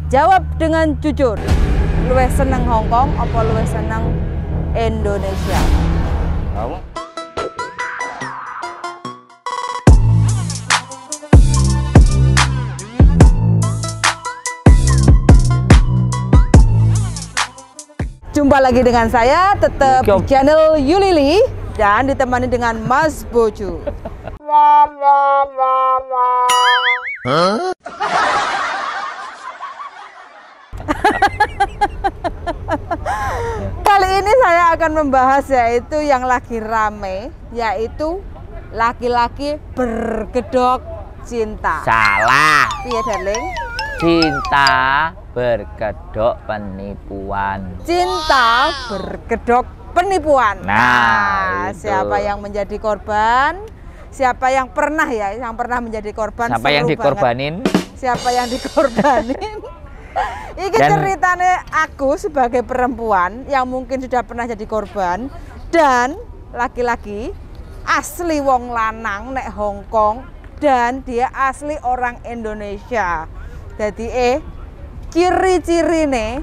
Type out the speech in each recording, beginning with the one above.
Jawab dengan jujur. Luwih seneng Hong Kong apa luwih seneng Indonesia? Kamu? Jumpa lagi dengan saya, tetap di channel Yulili dan ditemani dengan Mas Bojo. Kali ini saya akan membahas yaitu yang lagi rame, yaitu laki-laki berkedok cinta. Salah. Iya, darling. Cinta berkedok penipuan. Cinta berkedok penipuan. Nah, siapa yang menjadi korban? Siapa yang pernah menjadi korban? Siapa yang dikorbanin? Siapa yang dikorbanin? Ini ceritanya aku sebagai perempuan yang mungkin sudah pernah jadi korban dan laki-laki asli wong lanang nek Hong Kong dan dia asli orang Indonesia. Jadi ciri-cirine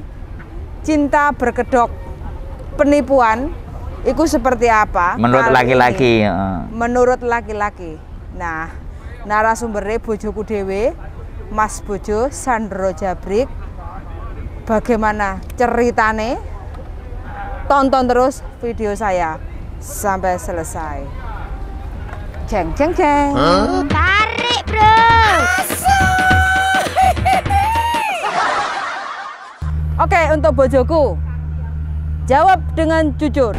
cinta berkedok penipuan itu seperti apa? Menurut laki-laki. Menurut laki-laki. Nah, narasumbernya bojoku dewe, Mas Bojo Sandro Jabrik. Bagaimana ceritane? Tonton terus video saya sampai selesai. Jeng jeng jeng. Tarik, bro. Oke, untuk bojoku, jawab dengan jujur.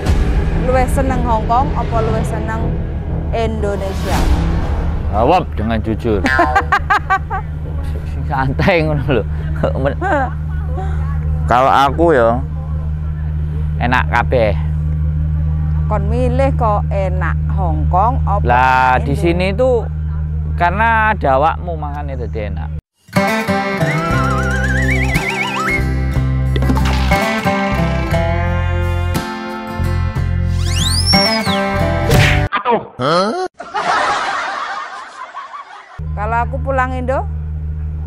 Luwih seneng Hong Kong apa luwih seneng Indonesia? Jawab dengan jujur. Santai ngono lho. Kalau aku ya enak kabeh. Kon milih kok enak Hong Kong apa? Lah di sini tuh karena ada awakmu makanya jadi enak. Kalau aku pulang Indo,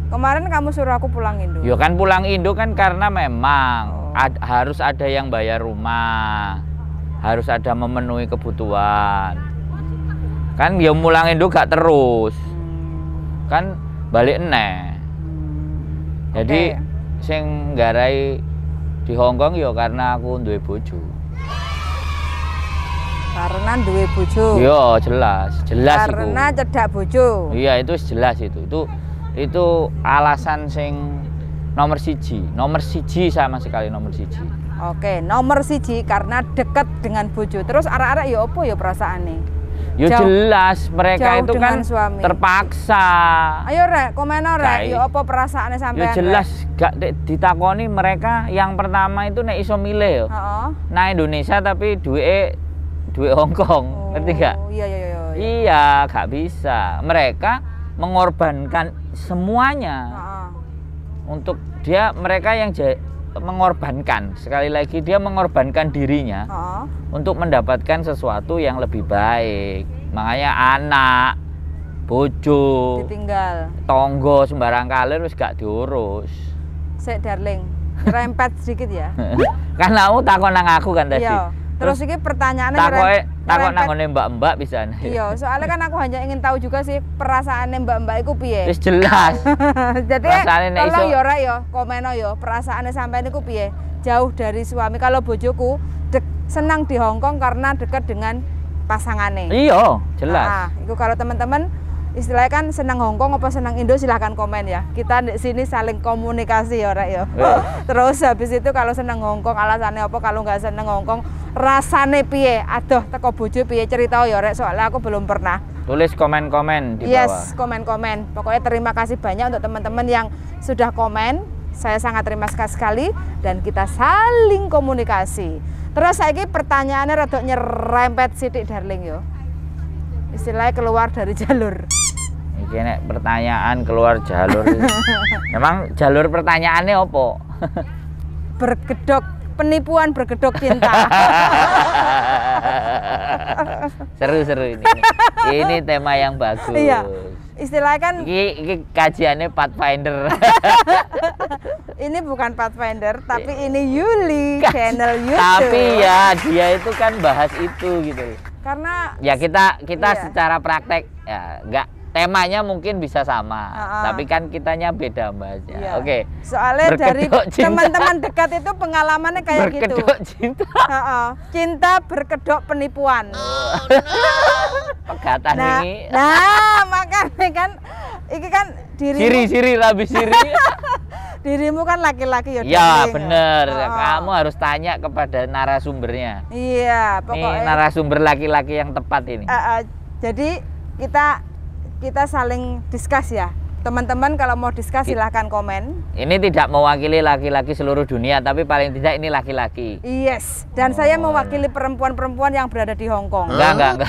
kemarin kamu suruh aku pulang Indo. Ya kan pulang Indo kan karena memang harus ada yang bayar rumah, harus ada memenuhi kebutuhan. Kan ya pulang Indo gak terus, kan balik eneh. Jadi sing nggarai di Hong Kong ya karena aku duwe bojo. Karena duwe bojo. Iya, jelas Karena itu. cedak bojo. Iya, itu jelas itu. Itu alasan sing nomor siji sama sekali nomor siji. Oke, nomor siji karena dekat dengan bojo. Terus arek-arek ya apa ya perasaane? Ya jelas mereka itu kan suami. Terpaksa. Ayo rek, komen rek, ya apa perasaane sampean? Ya jelas gak ditakoni mereka yang pertama itu nek iso milih yo. Heeh. Nah Indonesia tapi duwe Hong Kong, ngerti gak? Iya. Iya, gak bisa. Mereka mengorbankan semuanya untuk mereka yang mengorbankan, sekali lagi dia mengorbankan dirinya untuk mendapatkan sesuatu yang lebih baik. Makanya anak, bojo, ditinggal, tonggo sembarang kalir wis gak diurus. Sik darling, rempet sedikit ya. Kan kamu takon nang aku kan tadi. Iya. Terus ini pertanyaannya takon nanggone mbak-mbak bisa. Iya, soalnya kan aku hanya ingin tahu juga sih perasaannya mbak-mbak itu piye. Wis jelas. Jadi tolong yo rek yo, komeno yo, perasaannya sampean iku piye? Jauh dari suami. Kalau bojoku senang di Hong Kong karena dekat dengan pasangannya. Iya, jelas. Nah, itu kalau teman-teman istilahnya kan senang Hong Kong apa senang Indo silahkan komen ya. Kita di sini saling komunikasi ya rek yo. Terus habis itu kalau senang Hong Kong alasannya apa, kalau nggak senang Hong Kong rasane piye? Aduh, teko bojo piye cerita ya rek, soalnya aku belum pernah. Tulis komen-komen di bawah. Yes, komen-komen. Pokoknya terima kasih banyak untuk teman-teman yang sudah komen. Saya sangat terima kasih sekali dan kita saling komunikasi. Terus saiki pertanyaannya rada nyerempet sithik darling yo. Istilahnya keluar dari jalur. Iki nek pertanyaan keluar jalur. Memang jalur pertanyaannya apa? Berkedok penipuan berkedok cinta. Seru-seru ini. Ini tema yang bagus. Iya. Istilahnya kan ini kajiannya Pathfinder. ini bukan Pathfinder, tapi ini Yuli, channel YouTube. Tapi ya dia itu kan bahas itu gitu. Karena Ya kita iya. secara praktek ya nggak, temanya mungkin bisa sama, tapi kan kitanya beda bahasnya. iya. Oke. Soalnya dari Berkedok cinta. teman-teman dekat itu pengalamannya kayak gitu. Berkedok cinta. Cinta berkedok penipuan. Pegatan Nah, ini. makanya kan iki kan Siri labis siri. dirimu kan laki-laki ya. Ya darling. bener, Oh. kamu harus tanya kepada narasumbernya. Iya, Ini pokoknya. narasumber laki-laki yang tepat ini. Jadi kita saling diskus ya. Teman-teman kalau mau diskus silahkan komen. Ini tidak mewakili laki-laki seluruh dunia, tapi paling tidak ini laki-laki. Yes, dan saya mewakili perempuan-perempuan yang berada di Hong Kong. Enggak.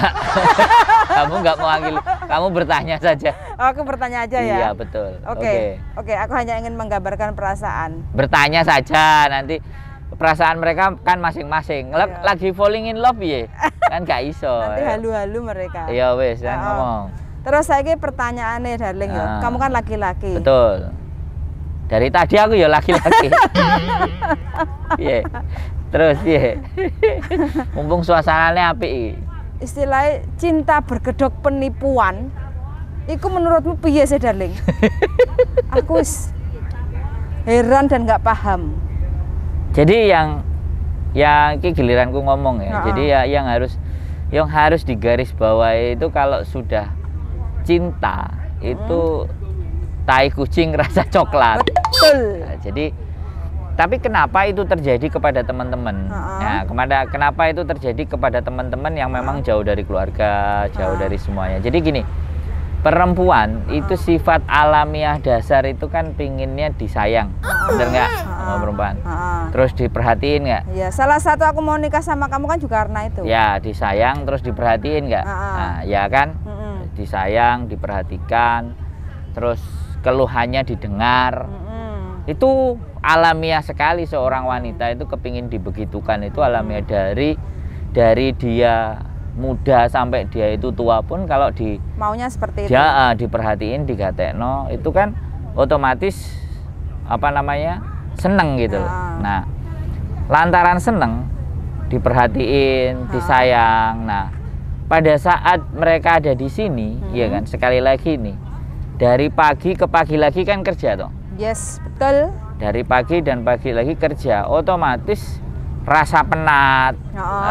Kamu enggak mewakili, kamu bertanya saja. Aku bertanya aja ya. Iya, betul. Oke, aku hanya ingin menggambarkan perasaan. Bertanya saja, nanti perasaan mereka kan masing-masing. Iya. Lagi falling in love ya, kan gak iso. Nanti halu-halu mereka. Iya wes, kan Oh. ngomong. Terus saya pertanyaannya darling ya, Ah. kamu kan laki-laki. Betul. Dari tadi aku ya laki-laki. Iya. Terus iya. Mumpung suasananya apik. Istilah cinta berkedok penipuan. Iku menurutmu piye sih darling? Aku heran dan nggak paham. Jadi yang ini giliranku ngomong ya. Jadi ya yang harus digarisbawahi itu kalau sudah cinta itu tai kucing rasa coklat. Betul. Nah, jadi tapi kenapa itu terjadi kepada teman-teman? Nah, kenapa itu terjadi kepada teman-teman yang memang jauh dari keluarga, jauh dari semuanya. Jadi gini, perempuan itu sifat alamiah dasar itu kan pinginnya disayang, bener nggak sama perempuan? Terus diperhatiin nggak? Ya, salah satu aku mau nikah sama kamu kan juga karena itu. Ya, disayang terus diperhatiin nggak? Nah, ya kan? Disayang, diperhatikan, terus keluhannya didengar. Itu alamiah sekali seorang wanita itu kepingin dibegitukan, itu alamiah dari dia muda sampai dia itu tua pun kalau maunya seperti itu. dia diperhatiin, digatekno, itu kan otomatis seneng gitu loh. Nah, lantaran seneng diperhatiin, disayang. Nah, pada saat mereka ada di sini, ya kan, sekali lagi nih, dari pagi ke pagi lagi kan kerja toh. Yes, betul. Dari pagi dan pagi lagi kerja, otomatis rasa penat,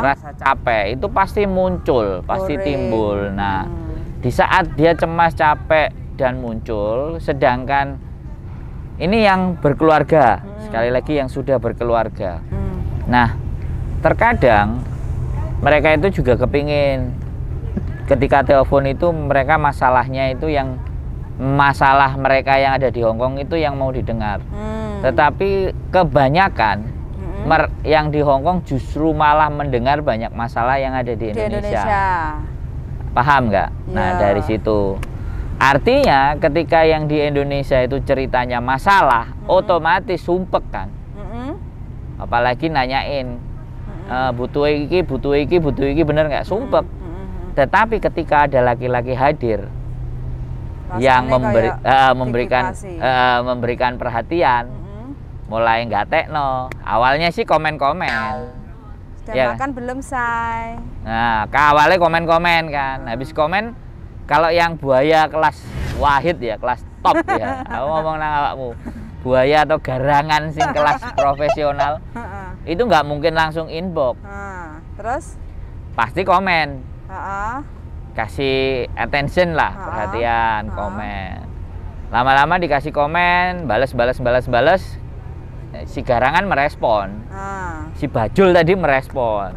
rasa capek itu pasti muncul, pasti timbul. Nah, di saat dia cemas, capek dan muncul, sedangkan ini yang berkeluarga, sekali lagi yang sudah berkeluarga. Nah, terkadang mereka itu juga kepingin ketika telepon itu mereka masalahnya itu yang masalah mereka yang ada di Hong Kong itu yang mau didengar. Tetapi kebanyakan yang di Hong Kong justru malah mendengar banyak masalah yang ada di Indonesia. Paham nggak? Nah, dari situ. Artinya ketika yang di Indonesia itu ceritanya masalah, otomatis sumpek kan. Apalagi nanyain butuh iki bener nggak, sumpek. Tetapi ketika ada laki-laki hadir yang memberikan perhatian, mulai nggak tekno. Awalnya sih komen-komen. Ya kan belum say. Nah, awalnya komen-komen kan. Habis komen, kalau yang buaya kelas wahid ya, kelas top ya. Aku ngomong nang awakmu. Buaya atau garangan sing kelas profesional. Itu nggak mungkin langsung inbox. Terus? Pasti komen. Kasih attention lah, perhatian, komen. Lama-lama dikasih komen, balas. Si garangan merespon, si bajul tadi merespon,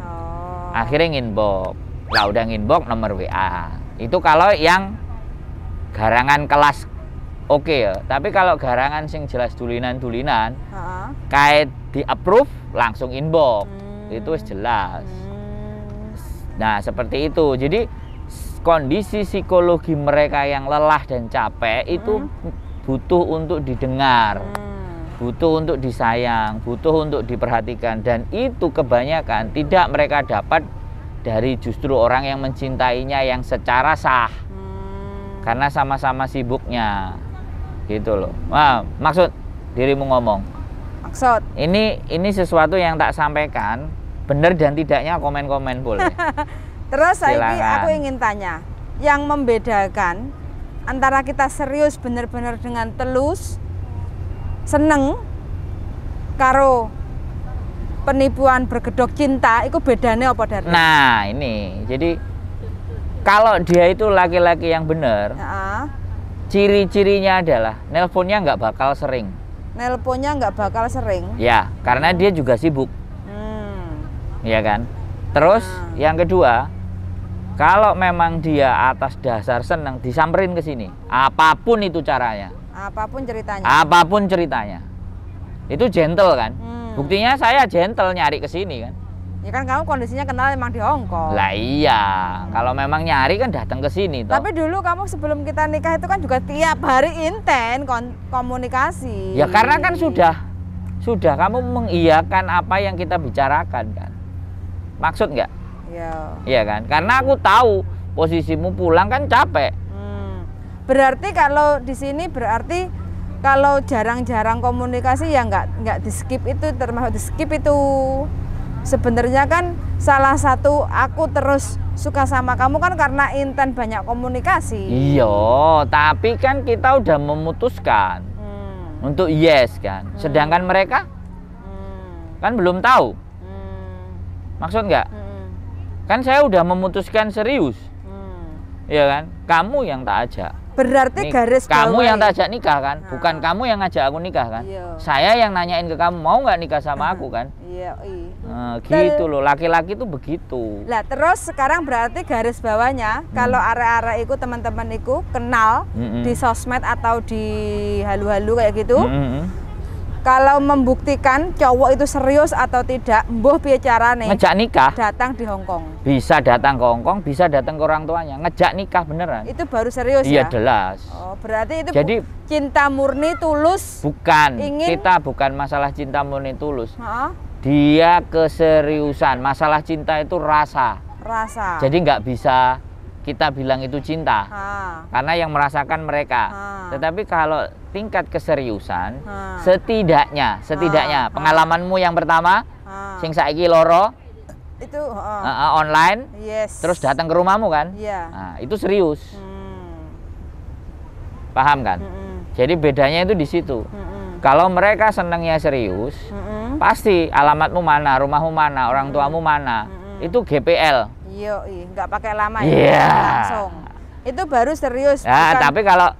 akhirnya nginbox. Lah udah nginbox nomor WA. Itu kalau yang garangan kelas oke ya. Tapi kalau garangan sing jelas dulinan, kayak di approve langsung inbox, itu jelas. Nah seperti itu. Jadi kondisi psikologi mereka yang lelah dan capek itu butuh untuk didengar. Butuh untuk disayang, butuh untuk diperhatikan, dan itu kebanyakan tidak mereka dapat dari justru orang yang mencintainya yang secara sah, karena sama-sama sibuknya, gitu loh. Nah, maksud dirimu ngomong, Maksud? Ini sesuatu yang tak sampaikan, benar dan tidaknya komen-komen boleh. Terus saiki Silakan. aku ingin tanya, yang membedakan antara kita serius bener-bener dengan telus, seneng, karo penipuan berkedok cinta, itu bedanya apa dari? Nah ini, jadi kalau dia itu laki-laki yang benar, Ya, ciri-cirinya adalah nelponnya nggak bakal sering. nelponnya nggak bakal sering. Ya, karena dia juga sibuk, ya kan. Terus yang kedua, kalau memang dia atas dasar senang, disamperin ke sini, apapun itu caranya, Apapun ceritanya. apapun ceritanya, itu gentle kan. Buktinya saya gentle nyari ke sini kan. Ya kan kamu kondisinya kenal emang di Hongkong. Lah iya, kalau memang nyari kan datang ke sini toh. Tapi dulu kamu sebelum kita nikah itu kan juga tiap hari inten komunikasi. Ya karena kan sudah kamu mengiyakan apa yang kita bicarakan kan. Maksud nggak? Iya. Iya kan? Karena aku tahu posisimu pulang kan capek. Berarti kalau di sini berarti kalau jarang-jarang komunikasi ya nggak di skip, itu termasuk di skip itu. Sebenarnya kan salah satu aku terus suka sama kamu kan karena inten banyak komunikasi. Iya, tapi kan kita udah memutuskan untuk yes kan. Sedangkan mereka kan belum tahu. Maksud nggak? Kan saya udah memutuskan serius. Iya kan? Kamu yang tak ajak. Berarti garis kamu bawah yang ya? tak ajak nikah kan? Bukan kamu yang ngajak aku nikah kan? Iya. Saya yang nanyain ke kamu mau nggak nikah sama aku kan? Iya, Gitu loh, laki-laki tuh begitu. Lah terus sekarang berarti garis bawahnya kalau arek-arek iku teman-teman iku kenal di sosmed atau di halu-halu kayak gitu. Kalau membuktikan cowok itu serius atau tidak, mbuh piye carane Ngejak nikah, datang di Hongkong. bisa datang ke Hongkong, bisa datang ke orang tuanya. Ngejak nikah beneran. Itu baru serius Iya ya? jelas. Oh, berarti itu Jadi cinta murni tulus. bukan, Ingin- kita bukan masalah cinta murni tulus. Heeh, Dia keseriusan. Masalah cinta itu rasa. rasa. Jadi nggak bisa kita bilang itu cinta. Karena yang merasakan mereka. Tetapi kalau tingkat keseriusan, setidaknya pengalamanmu yang pertama, sing saiki loro, itu online, yes. terus datang ke rumahmu kan? Iya. Nah, itu serius. Paham kan? Jadi bedanya itu di situ. Kalau mereka senangnya serius, pasti alamatmu mana, rumahmu mana, orang tuamu mana, itu GPL. Iya, nggak pakai lama Iya. ya, langsung. Itu baru serius. Ya, bukan tapi kalau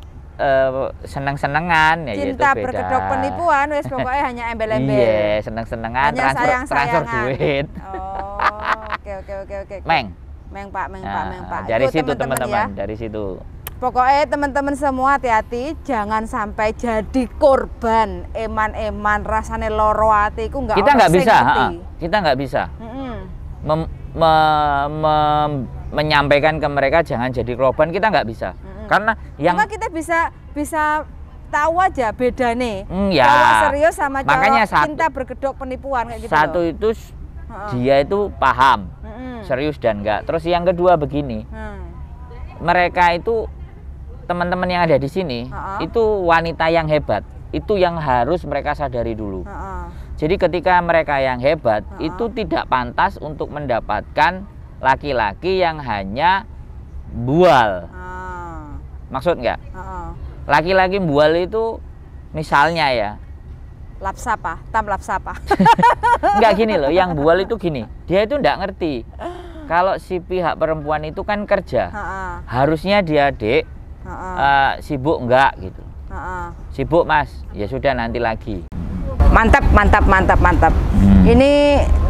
seneng-senengan ya cinta itu beda. berkedok penipuan, wes pokoknya hanya embel-embel. Iya, seneng-senengan, Hanya transfer sayang-sayangan. duit. Oh, oke. Meng. Meng Pak. Nah, dari Itu situ teman-teman, ya. dari situ. Pokoknya teman-teman semua hati-hati, jangan sampai jadi korban eman-eman rasane loro ati iku nggak Kita ono nggak sing bisa, ngerti. kita nggak bisa Mm-mm. menyampaikan ke mereka jangan jadi korban, kita nggak bisa. Karena yang Cuma kita bisa tahu aja bedane. ya. Cowok serius sama Makanya cowok cinta berkedok penipuan kayak gitu. satu loh. itu dia itu paham Mm-mm. serius dan enggak. Terus yang kedua begini, mereka itu teman-teman yang ada di sini itu wanita yang hebat. Itu yang harus mereka sadari dulu. Jadi ketika mereka yang hebat itu tidak pantas untuk mendapatkan laki-laki yang hanya bual. Maksud nggak? Laki-laki bual itu misalnya ya. Lapsapa, tam lapsapa. Enggak gini loh, yang bual itu gini. Dia itu enggak ngerti. Kalau si pihak perempuan itu kan kerja. Harusnya dia dek sibuk enggak gitu. Sibuk mas, ya sudah nanti lagi. Mantap. Ini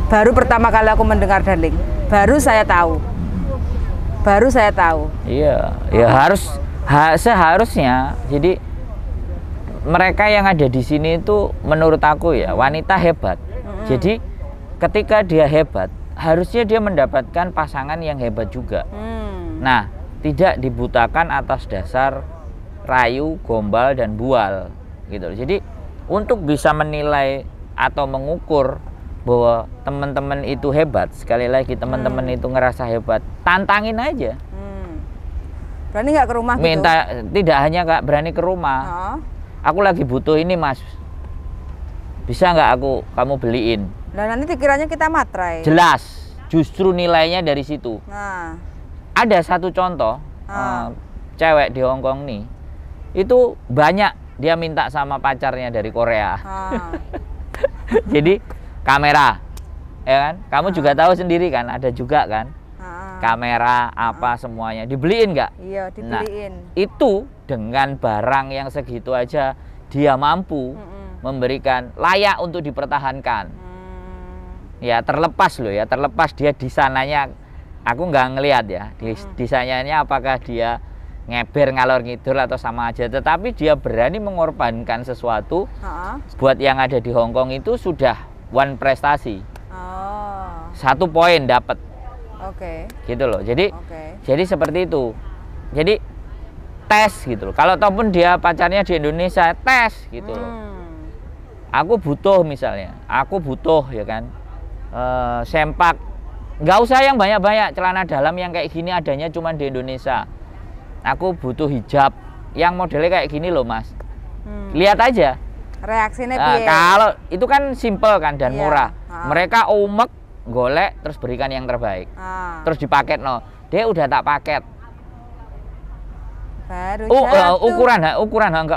baru pertama kali aku mendengar Darling. Baru saya tahu. Iya, ya seharusnya. Jadi mereka yang ada di sini itu menurut aku ya wanita hebat. Jadi ketika dia hebat, harusnya dia mendapatkan pasangan yang hebat juga. Nah, tidak dibutakan atas dasar rayu, gombal dan bual gitu. Jadi untuk bisa menilai atau mengukur bahwa teman-teman itu hebat, sekali lagi teman-teman itu ngerasa hebat, tantangin aja. Berani nggak ke rumah Minta gitu? tidak hanya nggak berani ke rumah. Aku lagi butuh ini mas, Bisa nggak kamu beliin? Nah, nanti dikiranya kita materai. Jelas, justru nilainya dari situ. Nah, Ada satu contoh, cewek di Hong Kong nih, itu banyak dia minta sama pacarnya dari Korea. Jadi kamera, ya kan? Kamu juga tahu sendiri kan, ada juga kan? Kamera apa semuanya dibeliin nggak? Iya, dibeliin. Nah, itu dengan barang yang segitu aja dia mampu memberikan, layak untuk dipertahankan. Ya terlepas loh ya, terlepas dia di sananya, aku nggak ngelihat ya desainnya apakah dia ngeber ngalor ngidul atau sama aja, tetapi dia berani mengorbankan sesuatu buat yang ada di Hong Kong itu sudah one prestasi. 1 poin dapat. Gitu loh. Jadi seperti itu. Jadi tes gitu loh. Kalau ataupun dia pacarnya di Indonesia, tes gitu loh. Aku butuh misalnya, ya kan, sempak, nggak usah yang banyak-banyak, celana dalam yang kayak gini adanya cuma di Indonesia. Aku butuh hijab yang modelnya kayak gini loh mas. Lihat aja reaksinya piye. Kalau itu kan simple kan dan murah. Mereka umek, golek, terus berikan yang terbaik. Terus dipaket no, dia udah tak paket. Baru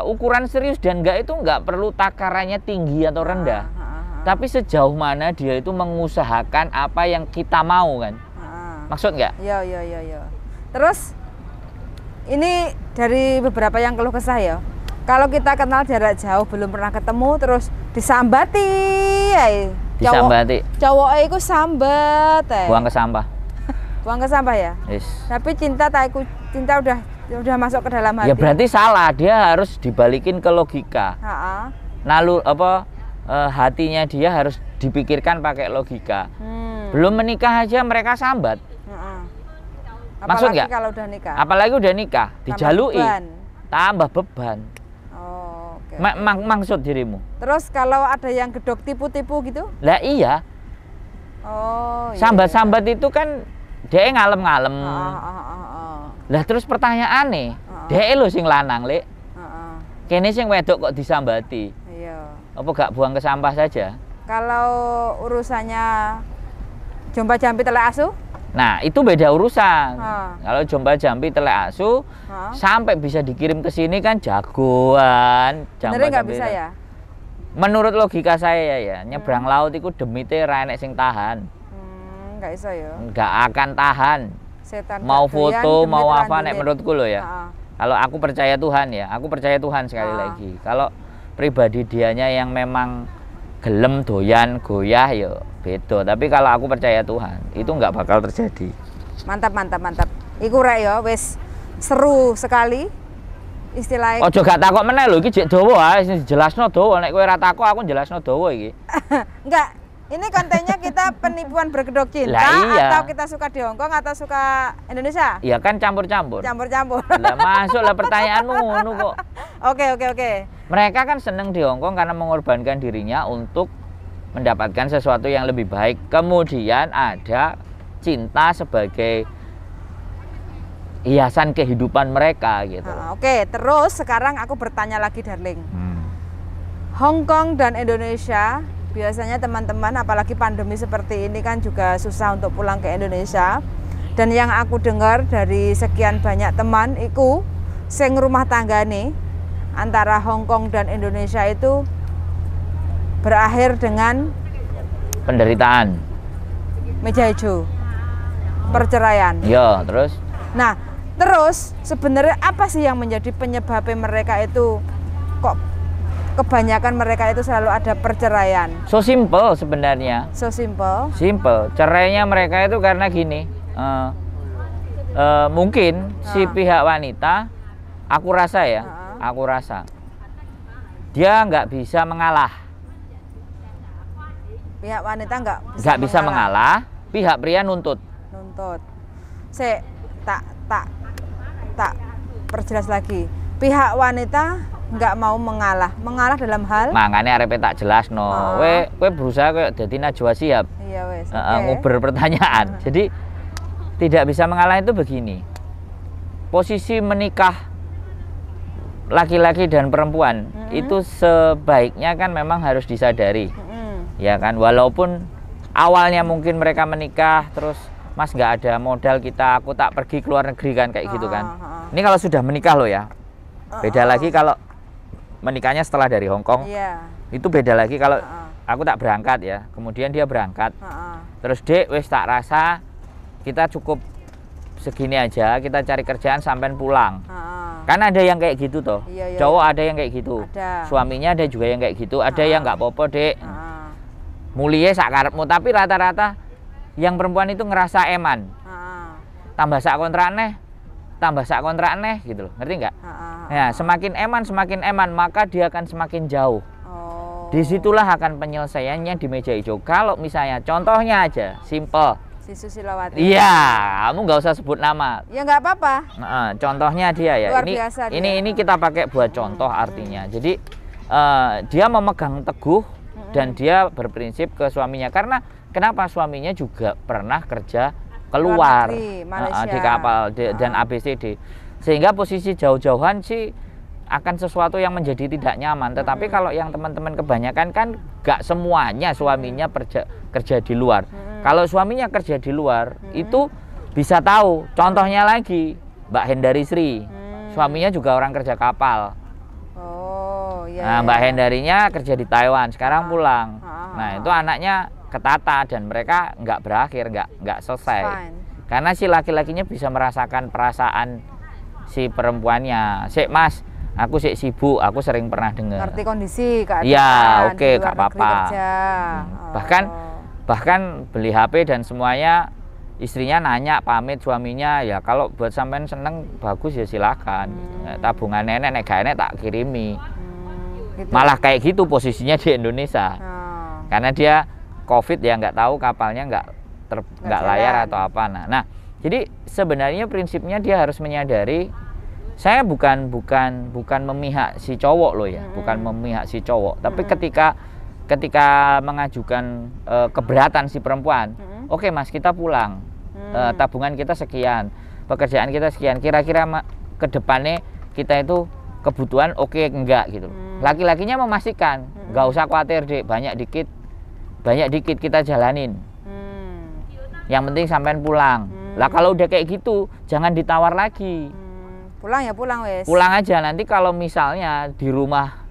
ukuran serius dan enggak itu enggak perlu takarannya tinggi atau rendah. Tapi sejauh mana dia itu mengusahakan apa yang kita mau kan. Maksud enggak? Iya. Terus ini dari beberapa yang keluh kesah ya. Kalau kita kenal jarak jauh belum pernah ketemu terus disambati ya. Disambati. Cowoknya itu sambat ya. Buang ke sampah. Buang ke sampah ya? Yes. Tapi cinta udah masuk ke dalam hati. Ya berarti salah, dia harus dibalikin ke logika. Hatinya dia harus dipikirkan pakai logika. Belum menikah aja mereka sambat. Maksud nggak? Kalau udah nikah. Apalagi udah nikah, dijalui, tambah beban. Maksud dirimu. Terus kalau ada yang gedok tipu-tipu gitu? Lah iya. Sambat-sambat itu kan dia ngalem-ngalem. Lah terus pertanyaan nih, dia lo sing lanang lek. Kene sing wedok kok disambati. Iya. Apa gak buang ke sampah saja? Kalau urusannya jomba-jambi telek asu? Nah itu beda urusan. Kalau jomba-jambi telek asu sampai bisa dikirim ke sini kan jagoan. Benernya nggak bisa ya? Menurut logika saya ya, nyebrang laut itu demite ra enek sing tahan. Nggak bisa ya? Nggak akan tahan. Setan mau foto, mau apa, nek menurutku loh ya. Kalau aku percaya Tuhan ya, aku percaya Tuhan sekali lagi. Kalau pribadi dianya yang memang gelem doyan goyah ya beda. Tapi kalau aku percaya Tuhan, itu nggak bakal terjadi. Mantap. Iku rek ya, wis seru sekali istilahnya. Ojo gak takok meneh lho, iki jek dawa ae, dijelasno dawa. Nek kowe ora takok aku jelasno dawa iki. Enggak. Ini kontennya kita penipuan berkedok cinta atau kita suka di Hong Kong atau suka Indonesia? Iya kan campur-campur. Lah masuk lah pertanyaanmu ngono kok. Oke. Mereka kan seneng di Hong Kong karena mengorbankan dirinya untuk mendapatkan sesuatu yang lebih baik. Kemudian ada cinta sebagai hiasan kehidupan mereka gitu. Oke, terus sekarang aku bertanya lagi darling. Hong Kong dan Indonesia, biasanya teman-teman apalagi pandemi seperti ini kan juga susah untuk pulang ke Indonesia. Dan yang aku dengar dari sekian banyak teman iku sing rumah tangga nih antara Hong Kong dan Indonesia itu berakhir dengan penderitaan, meja hijau, perceraian. Ya, terus? Nah, terus sebenarnya apa sih yang menjadi penyebabnya mereka itu kok kebanyakan mereka itu selalu ada perceraian? So simple sebenarnya. So simple? Simple. Cerainya mereka itu karena gini, mungkin si pihak wanita, aku rasa ya, dia nggak bisa mengalah. Pihak wanita nggak bisa mengalah, pihak pria nuntut. Tak perjelas lagi. Pihak wanita nggak mau mengalah dalam hal makanya arep tak jelas no. Kowe berusaha kayak dadi Najwa Shihab. Iya wes. Nguber pertanyaan. Jadi tidak bisa mengalah itu begini. Posisi menikah laki-laki dan perempuan itu sebaiknya kan memang harus disadari, ya kan, walaupun awalnya mungkin mereka menikah terus Mas nggak ada modal aku tak pergi ke luar negeri kan kayak gitu kan. Ini kalau sudah menikah loh ya, beda lagi kalau menikahnya setelah dari Hong Kong, itu beda lagi. Kalau aku tak berangkat ya, kemudian dia berangkat, terus Dek wes tak rasa kita cukup segini aja, kita cari kerjaan sampai pulang. Kan ada yang kayak gitu toh, cowok ada yang kayak gitu, suaminya ada juga yang kayak gitu, ada yang nggak apa-apa Dek, mulie sak karepmu, tapi rata-rata yang perempuan itu ngerasa eman, tambah sak kontrak neh gitu loh, ngerti nggak? Ya, semakin eman maka dia akan semakin jauh. Disitulah akan penyelesaiannya di meja hijau. Kalau misalnya contohnya aja simple, si Susilawati. Iya, kamu nggak usah sebut nama. Ya nggak apa-apa. Contohnya dia ya. Luar biasa ini kita pakai buat contoh artinya. Jadi dia memegang teguh dan dia berprinsip ke suaminya. Karena kenapa suaminya juga pernah kerja keluar di kapal dan ABCD, sehingga posisi jauh-jauhan sih akan sesuatu yang menjadi tidak nyaman. Tetapi kalau yang teman-teman kebanyakan kan gak semuanya suaminya kerja di luar. Kalau suaminya kerja di luar itu bisa tahu. Contohnya lagi Mbak Hendari Sri, suaminya juga orang kerja kapal. Nah, Mbak Hendarinya kerja di Taiwan, sekarang pulang. Nah, itu anaknya ketata dan mereka nggak berakhir, nggak selesai. Karena si laki-lakinya bisa merasakan perasaan si perempuannya. Sik Mas, aku sibuk, aku sering pernah dengar. Ngerti kondisi keadaan. Iya, oke, nggak apa-apa. Bahkan beli HP dan semuanya, istrinya nanya pamit suaminya, ya kalau buat sampean seneng bagus ya silakan. Tabungan nenek gak enek tak kirimi. Gitu. Malah kayak gitu posisinya di Indonesia. Karena dia COVID ya nggak tahu kapalnya nggak layar atau apa. Nah, jadi sebenarnya prinsipnya dia harus menyadari, saya bukan memihak si cowok loh ya, bukan memihak si cowok. Tapi ketika mengajukan keberatan si perempuan, oke Mas kita pulang, tabungan kita sekian, pekerjaan kita sekian, kira-kira ke depannya kita itu kebutuhan oke enggak gitu. Laki-lakinya memastikan, nggak usah khawatir Dek, banyak dikit kita jalanin. Yang penting sampean pulang. Lah kalau udah kayak gitu jangan ditawar lagi. Pulang ya pulang wes. Pulang aja, nanti kalau misalnya di rumah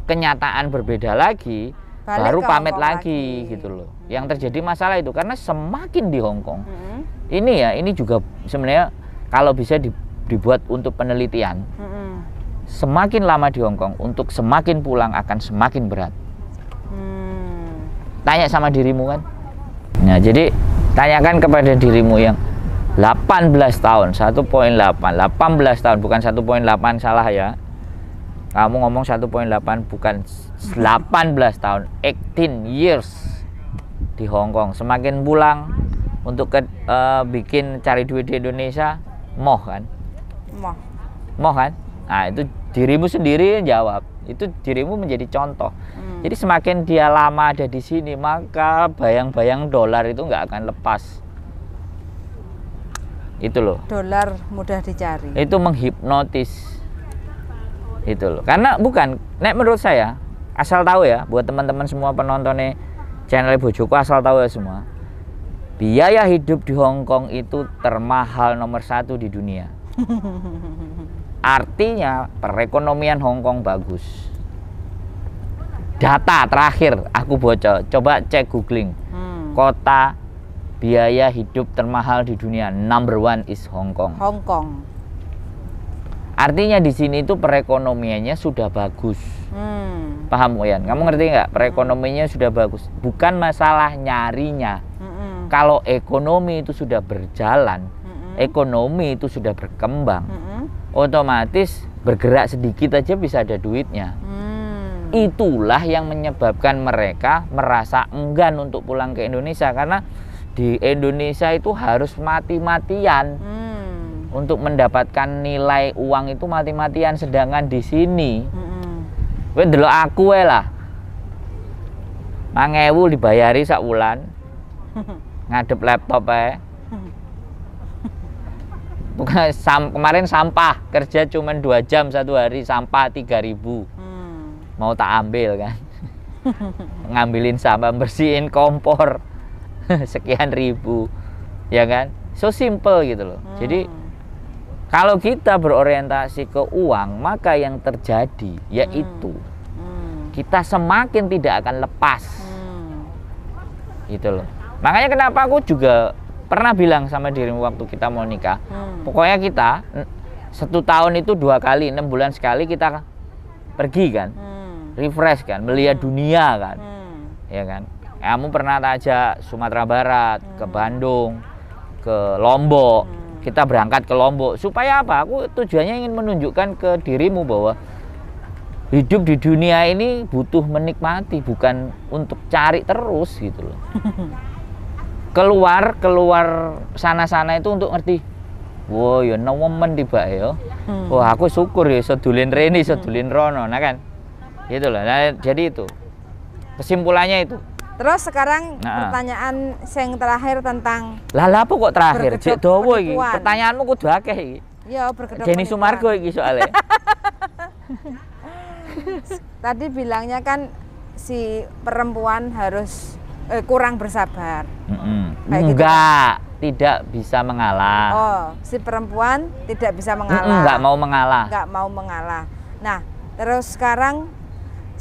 kenyataan berbeda lagi, baru pamit lagi gitu loh. Yang terjadi masalah itu karena semakin di Hong Kong. Ini juga sebenarnya kalau bisa dibuat untuk penelitian. Semakin lama di Hong Kong untuk semakin pulang akan semakin berat. Tanya sama dirimu kan. Nah, jadi tanyakan kepada dirimu yang 18 tahun, 1.8, 18 tahun, bukan 1.8 salah ya. Kamu ngomong 1.8 bukan 18 tahun, 18 years di Hong Kong. Semakin pulang untuk bikin cari duit di Indonesia, moh kan? Moh kan? Nah, itu dirimu sendiri yang jawab. Itu dirimu menjadi contoh. Jadi semakin dia lama ada di sini, maka bayang-bayang dolar itu nggak akan lepas. Itu loh. Dolar mudah dicari. Itu menghipnotis. Itu loh. Karena menurut saya, asal tahu ya, buat teman-teman semua penontonnya channel Bojoku asal tahu ya semua. Biaya hidup di Hong Kong itu termahal nomor 1 di dunia. Artinya perekonomian Hong Kong bagus. Data terakhir aku bocor, coba cek googling. Kota biaya hidup termahal di dunia number 1 is Hong Kong. Hong Kong. Artinya di sini itu perekonomiannya sudah bagus. Paham Uyan? Kamu ngerti nggak? Perekonomiannya sudah bagus. Bukan masalah nyarinya. Kalau ekonomi itu sudah berjalan, ekonomi itu sudah berkembang, otomatis bergerak sedikit aja bisa ada duitnya. Itulah yang menyebabkan mereka merasa enggan untuk pulang ke Indonesia, karena di Indonesia itu harus mati-matian untuk mendapatkan nilai uang itu mati-matian, sedangkan di sini kowe ndelok aku lah 5.000 dibayari sak wulan ngadep laptop Bukan kemarin sampah kerja cuma 2 jam satu hari, sampah 3.000. Mau tak ambil kan. Ngambilin sampah, bersihin kompor sekian ribu, ya kan? So simple gitu loh. Jadi kalau kita berorientasi ke uang, maka yang terjadi yaitu kita semakin tidak akan lepas. Gitu loh. Makanya kenapa aku juga pernah bilang sama dirimu waktu kita mau nikah, pokoknya kita 1 tahun itu 2 kali, 6 bulan sekali kita pergi kan, refresh kan, melihat dunia kan, ya kan. Kamu pernah tak ajak Sumatera Barat, ke Bandung, ke Lombok, kita berangkat ke Lombok, supaya apa? Aku tujuannya ingin menunjukkan ke dirimu bahwa hidup di dunia ini butuh menikmati, bukan untuk cari terus gitu loh. keluar sana-sana itu untuk ngerti, wow ya nemen tiba ya, wah aku syukur ya sedulin Reni, sedulin Rono, nah kan, gitu loh. Nah, jadi itu kesimpulannya itu. Terus sekarang pertanyaan yang terakhir tentang apa kok terakhir? Cek dowo iki. Pertanyaanmu kudu akeh iki. Ya, berkedok Jenny Sumargo iki soalnya. Tadi bilangnya kan si perempuan harus kurang bersabar. Enggak, tidak bisa mengalah. Oh, si perempuan tidak bisa mengalah. Enggak mau mengalah. Enggak mau mengalah. Nah, terus sekarang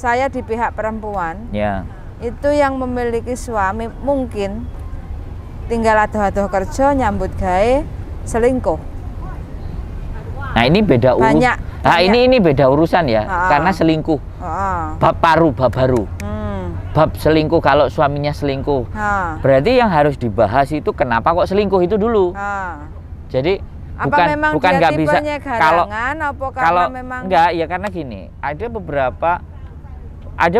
saya di pihak perempuan. Ya. Itu yang memiliki suami mungkin tinggal adoh-adoh kerja, nyambut gawe, selingkuh. Nah, ini beda urusan. Nah, ini beda urusan ya, karena selingkuh. Bab baru. Bab selingkuh, kalau suaminya selingkuh. Berarti yang harus dibahas itu kenapa kok selingkuh itu dulu. Jadi apa bukan nggak bisa kalau memang enggak, ya karena gini, ada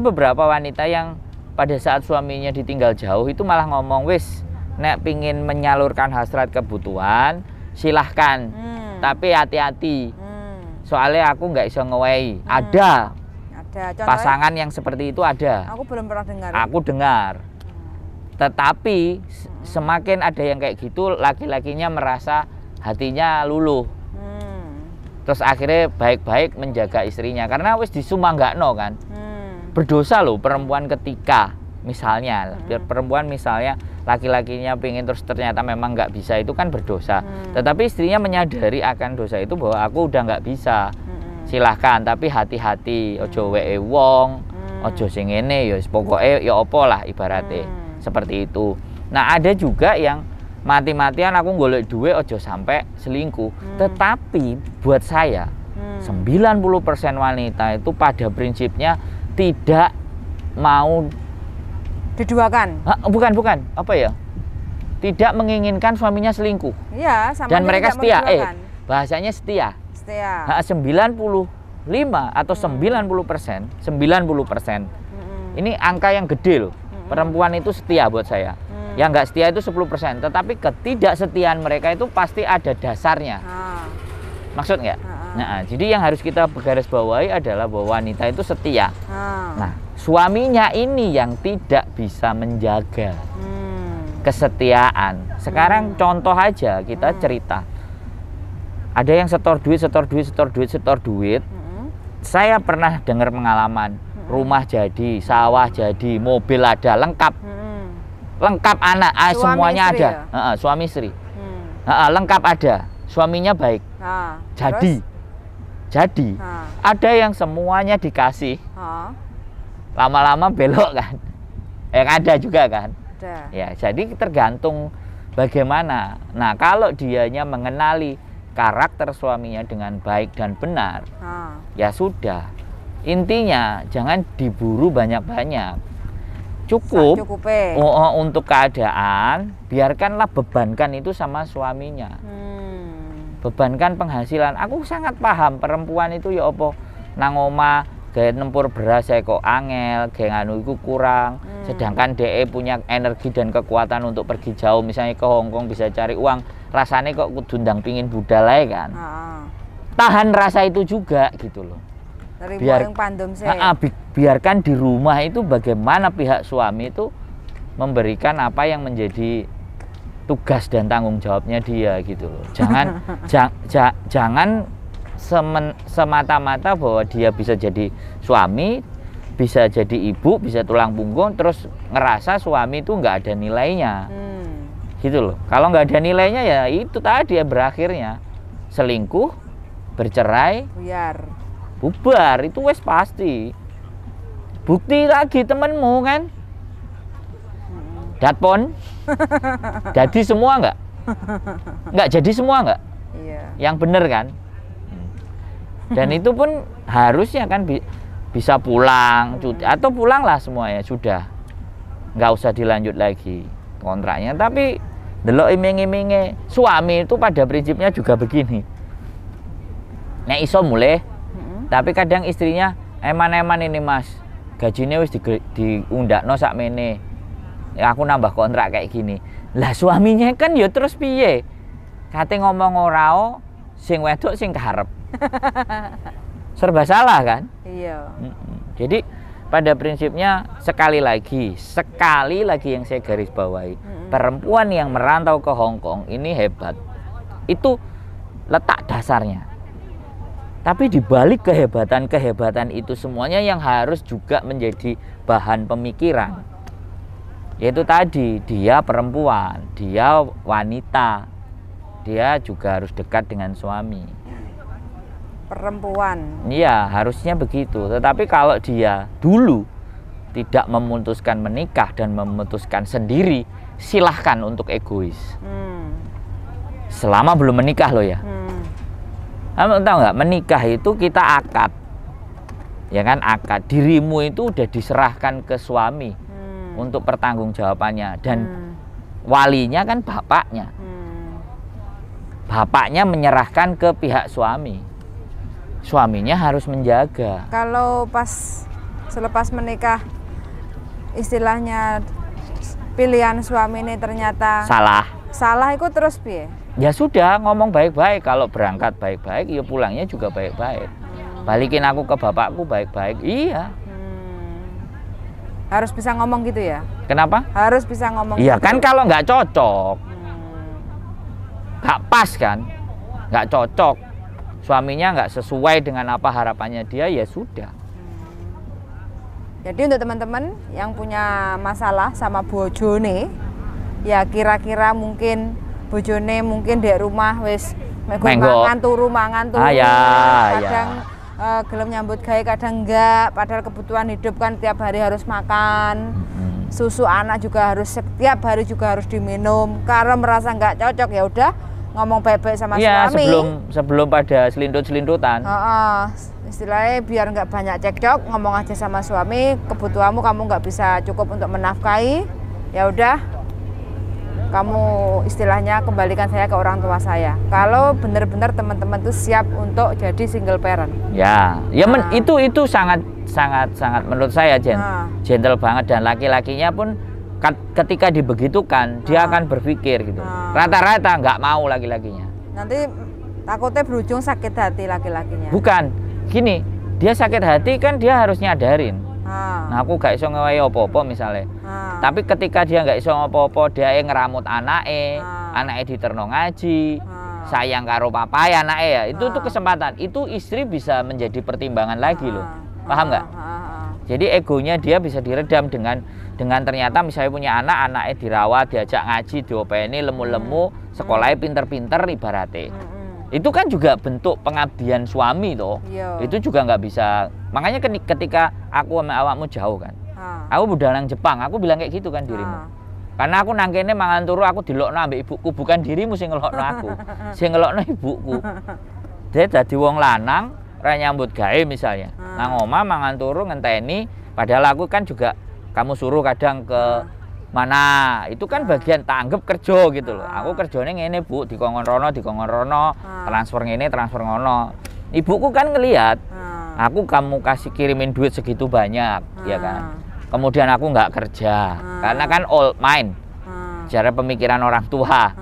beberapa wanita yang pada saat suaminya ditinggal jauh itu malah ngomong, wis nek pingin menyalurkan hasrat kebutuhan silahkan, tapi hati-hati, soalnya aku nggak bisa ngewehi. Ada pasangan yang seperti itu, ada. Aku belum pernah dengar. Aku dengar. Tetapi semakin ada yang kayak gitu, laki-lakinya merasa hatinya luluh. Terus akhirnya baik-baik menjaga istrinya karena wis disumanggakno kan. Berdosa loh perempuan ketika misalnya perempuan misalnya laki-lakinya pengen terus ternyata memang nggak bisa, itu kan berdosa. Tetapi istrinya menyadari akan dosa itu bahwa aku udah nggak bisa, silahkan tapi hati-hati, ojo weke wong, ojo sing ngene ya pokoknya ya opo lah ibaratnya seperti itu. Nah ada juga yang mati-matian aku golek duit ojo sampai selingkuh. Tetapi buat saya 90% wanita itu pada prinsipnya tidak mau diduakan. Bukan apa ya? Tidak menginginkan suaminya selingkuh. Iya, sama. Dan mereka setia. Bahasanya setia. 95 atau 90%. Ini angka yang gede loh. Perempuan itu setia buat saya. Yang nggak setia itu 10%. Tetapi ketidaksetiaan mereka itu pasti ada dasarnya. Maksud nggak? Nah, jadi yang harus kita garis bawahi adalah bahwa wanita itu setia. Nah, suaminya ini yang tidak bisa menjaga kesetiaan. Sekarang contoh aja kita cerita. Ada yang setor duit. Saya pernah dengar pengalaman, rumah jadi, sawah jadi, mobil ada, lengkap. Lengkap anak, semuanya ada. Ya? Suami istri. Lengkap ada. Suaminya baik. Jadi ada yang semuanya dikasih, lama-lama belok kan, yang ada juga kan. Ya, jadi tergantung bagaimana. Nah kalau dianya mengenali karakter suaminya dengan baik dan benar, ya sudah. Intinya jangan diburu banyak-banyak, cukup untuk keadaan, biarkanlah bebankan itu sama suaminya. Bebankan penghasilan. Aku sangat paham perempuan itu ya apa nang omah gaya nempur beras saya kok angel, gaya nganu iku kurang. Sedangkan DE punya energi dan kekuatan untuk pergi jauh, misalnya ke Hongkong bisa cari uang, rasanya kok kudu ndang pingin budal ae kan. Tahan rasa itu juga gitu loh. Biarkan di rumah itu bagaimana pihak suami itu memberikan apa yang menjadi tugas dan tanggung jawabnya dia gitu loh. Jangan jangan semata-mata bahwa dia bisa jadi suami, bisa jadi ibu, bisa tulang punggung, terus ngerasa suami itu nggak ada nilainya. Gitu loh. Kalau nggak ada nilainya ya itu tadi ya berakhirnya selingkuh, bercerai, bubar, itu wes pasti. Bukti lagi temenmu kan, datpon, jadi semua nggak? Nggak jadi semua nggak? Iya. Yang bener kan? Dan itu pun harusnya kan bisa pulang, cuti, atau pulanglah semuanya sudah, nggak usah dilanjut lagi kontraknya. Tapi delok iming-iminge suami itu pada prinsipnya juga begini. Nek iso mulai, tapi kadang istrinya eman-eman ini mas, gajinya wis diundakno sakmene. Ya aku nambah kontrak kayak gini. Lah suaminya kan ya terus piye? Kate ngomong orao, sing wedok sing karep. Serba salah kan? Iya. Jadi pada prinsipnya sekali lagi yang saya garis bawahi, perempuan yang merantau ke Hong Kong ini hebat. Itu letak dasarnya. Tapi di balik kehebatan itu semuanya yang harus juga menjadi bahan pemikiran. Yaitu tadi, dia perempuan, dia wanita, dia juga harus dekat dengan suami. Perempuan. Iya, harusnya begitu. Tetapi kalau dia dulu tidak memutuskan menikah dan memutuskan sendiri, silahkan untuk egois. Selama belum menikah loh ya. Kamu tahu nggak, menikah itu kita akad, ya kan, akad. Dirimu itu udah diserahkan ke suami untuk pertanggungjawabannya, dan walinya kan bapaknya. Bapaknya menyerahkan ke pihak suami, suaminya harus menjaga. Kalau selepas menikah, istilahnya pilihan suami ini ternyata salah, itu terus piye? Ya sudah, ngomong baik-baik. Kalau berangkat baik-baik, ya pulangnya juga baik-baik. Balikin aku ke bapakku baik-baik. Iya. Harus bisa ngomong gitu ya? Kenapa? Harus bisa ngomong. Iya gitu. Kan kalau nggak cocok, nggak pas kan, nggak cocok, suaminya nggak sesuai dengan apa harapannya dia, ya sudah. Jadi untuk teman-teman yang punya masalah sama bojone, ya kira-kira mungkin bojone mungkin di rumah wis mangan turu kadang gelem nyambut gawe, kadang enggak, padahal kebutuhan hidup kan tiap hari harus makan. Susu anak juga harus setiap hari juga harus diminum. Kalau merasa nggak cocok ya udah ngomong baik-baik sama suami. Sebelum pada selindut-selindutan. Istilahnya biar nggak banyak cekcok, ngomong aja sama suami, kebutuhanmu kamu nggak bisa cukup untuk menafkahi, ya udah kamu istilahnya kembalikan saya ke orang tua saya. Kalau benar-benar teman-teman tuh siap untuk jadi single parent. Itu sangat menurut saya gentle banget, dan laki-lakinya pun ketika dibegitukan dia akan berpikir gitu. Rata-rata nggak mau laki-lakinya. Nanti takutnya berujung sakit hati laki-lakinya. Bukan, gini, dia sakit hati kan dia harus nyadarin. Nah aku gak iso ngewehi apa-apa misalnya. Tapi ketika dia gak iso apa-apa, dia ngeramut anaknya diterno ngaji, sayang karo papa ya anaknya ya. Itu tuh kesempatan. Itu istri bisa menjadi pertimbangan lagi loh. Paham nggak? Jadi egonya dia bisa diredam dengan ternyata misalnya punya anaknya dirawat, diajak ngaji, diopeni lemu-lemu, sekolahnya pinter-pinter ibaratnya. Itu kan juga bentuk pengabdian suami toh. Itu juga nggak bisa. Makanya ketika aku sama awakmu jauh kan, aku budal nang Jepang, aku bilang kayak gitu kan dirimu. Karena aku nang kene mangan turu, aku dilokno ambek ibuku, bukan dirimu sing ngelokno aku, sing ngelokno ibuku. Dia dadi wong lanang ra nyambut gawe misalnya, nang omah mangan turu ngenteni, padahal aku kan juga kamu suruh kadang ke mana, itu kan bagian tak anggap kerja gitu loh. Aku kerjanya ngene bu, dikongkon rono, transfer ngene, transfer ngono. Ibuku kan ngelihat, aku kamu kasih kirimin duit segitu banyak, ya kan. Kemudian aku nggak kerja, karena kan old mind, cara pemikiran orang tua.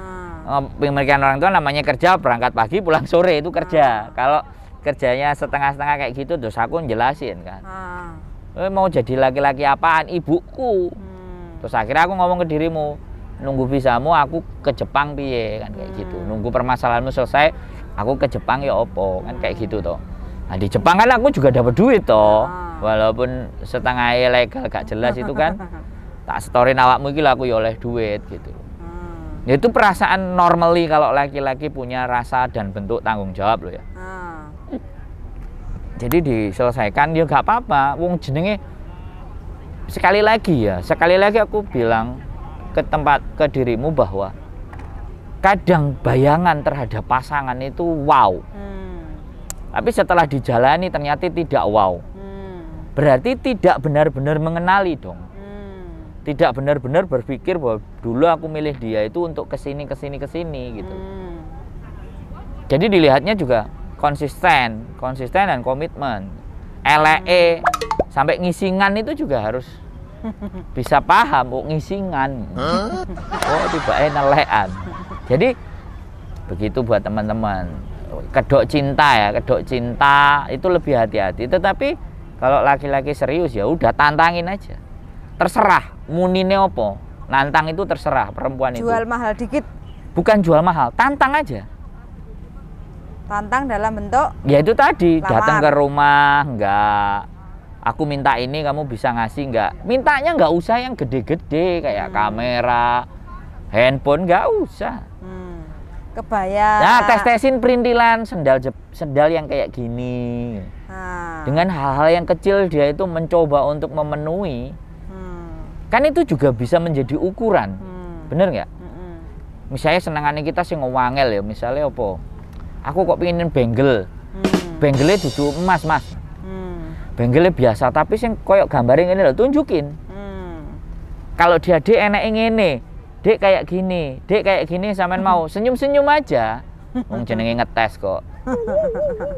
Pemikiran orang tua namanya kerja, berangkat pagi pulang sore, itu kerja. Kalau kerjanya setengah-setengah kayak gitu, terus aku jelasin kan. Mau jadi laki-laki apaan, ibuku. Terus akhirnya aku ngomong ke dirimu, nunggu visamu aku ke Jepang piye kan kayak gitu. Nunggu permasalahanmu selesai aku ke Jepang ya opo kan kayak gitu toh. Nah di Jepang kan aku juga dapat duit toh. Walaupun setengah ilegal gak jelas itu kan. Tak storin awakmu iki lah aku ya oleh duit gitu. Ya itu perasaan normally kalau laki-laki punya rasa dan bentuk tanggung jawab loh ya. Jadi diselesaikan ya gak apa-apa. Wong jenenge sekali lagi aku bilang ke dirimu bahwa kadang bayangan terhadap pasangan itu wow. Tapi setelah dijalani ternyata tidak wow. Berarti tidak benar-benar mengenali dong. Tidak benar-benar berpikir bahwa dulu aku milih dia itu untuk kesini gitu. Jadi dilihatnya juga konsisten dan komitmen. LE sampai ngisingan itu juga harus bisa paham ngisingan. Oh tiba-tiba nelekan. Jadi begitu buat teman-teman. Kedok cinta itu lebih hati-hati. Tetapi kalau laki-laki serius ya udah tantangin aja. Terserah munine opo. Nantang itu terserah perempuan itu. Jual mahal dikit. Bukan jual mahal, tantang aja. Tantang dalam bentuk ya itu tadi, lamar. datang ke rumah, enggak. Aku minta ini, kamu bisa ngasih enggak? Mintanya enggak usah yang gede-gede kayak kamera, handphone, enggak usah. Kebaya. Nah, tes-tesin perintilan sendal yang kayak gini. Dengan hal-hal yang kecil dia itu mencoba untuk memenuhi. Kan itu juga bisa menjadi ukuran. Bener nggak? Misalnya senangannya kita sih ngewangel ya, misalnya apa? Aku kok pengen benggel. Benggelnya duduk emas, Mas. Benggelnya biasa, tapi sing koyok gambarnya ini lho, tunjukin. Kalau dia dek enak ngene, dek kayak gini sampean mau senyum-senyum aja. Wong jenenge ngetes kok.